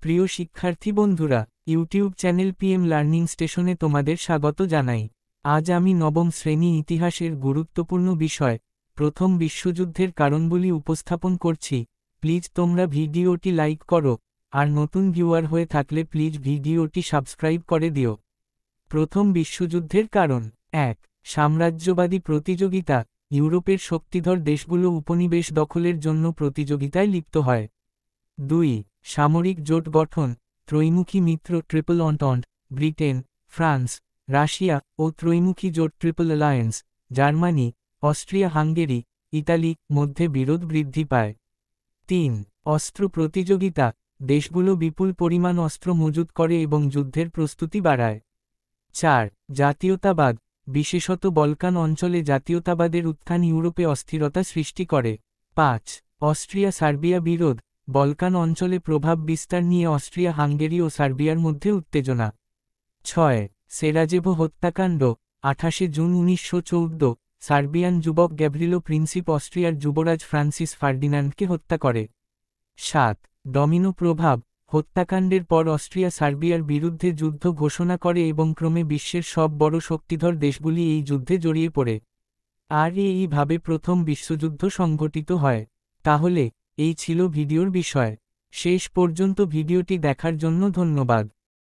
প্রিয় শিক্ষার্থী বন্ধুরা, ইউটিউব চ্যানেল পিএম লার্নিং স্টেশনে তোমাদের স্বাগত জানাই। আজ আমি নবম শ্রেণী ইতিহাসের গুরুত্বপূর্ণ বিষয় প্রথম বিশ্বযুদ্ধের কারণগুলি উপস্থাপন করছি। প্লিজ তোমরা ভিডিওটি লাইক করো, আর নতুন ভিউয়ার হয়ে থাকলে প্লিজ ভিডিওটি সাবস্ক্রাইব করে দিও। প্রথম বিশ্বযুদ্ধের কারণ: ১. সাম্রাজ্যবাদী প্রতিযোগিতা। ইউরোপের শক্তিধর দেশগুলো উপনিবেশ দখলের জন্য প্রতিযোগিতায় লিপ্ত হয়। ২. সামরিক জোট গঠন। ত্রৈমুখী মিত্র ট্রিপল অন্টন্ট, ব্রিটেন, ফ্রান্স, রাশিয়া ও ত্রৈমুখী জোট triple alliance, Germany, Austria Hungary, Italy মধ্যে বিরোধ বৃদ্ধি পায়। ৩. অস্ত্র প্রতিযোগিতা। দেশগুলো বিপুল পরিমাণ অস্ত্র মজুত করে এবং যুদ্ধের প্রস্তুতি বাড়ায়। ৪. জাতীয়তাবাদ। বিশেষত বলকান অঞ্চলে জাতীয়তাবাদের উত্থান ইউরোপে অস্থিরতা সৃষ্টি করে। ৫. অস্ট্রিয়া সার্বিয়া বিরোধ। বলকান অঞ্চলে প্রভাব বিস্তার নিয়ে অস্ট্রিয়া হাঙ্গেরি ও সার্বিয়ার মধ্যে উত্তেজনা। ৬. সেরাজেভো হত্যাকাণ্ড। ২৮ জুন ১৯১৪ সার্বিয়ান যুবক গ্যাভ্রিলো প্রিন্সিপ অস্ট্রিয়ার যুবরাজ ফ্রান্সিস ফার্ডিনান্ডকে হত্যা করে। ৭. ডমিনো প্রভাব। হত্যাকাণ্ডের পর অস্ট্রিয়া সার্বিয়ার বিরুদ্ধে যুদ্ধ ঘোষণা করে এবং ক্রমে বিশ্বের সব বড় শক্তিধর দেশগুলি এই যুদ্ধে জড়িয়ে পড়ে। আর এইভাবে প্রথম বিশ্বযুদ্ধ সংঘটিত হয়। তাহলে এই ছিল ভিডিওর বিষয়। শেষ পর্যন্ত ভিডিওটি দেখার জন্য ধন্যবাদ।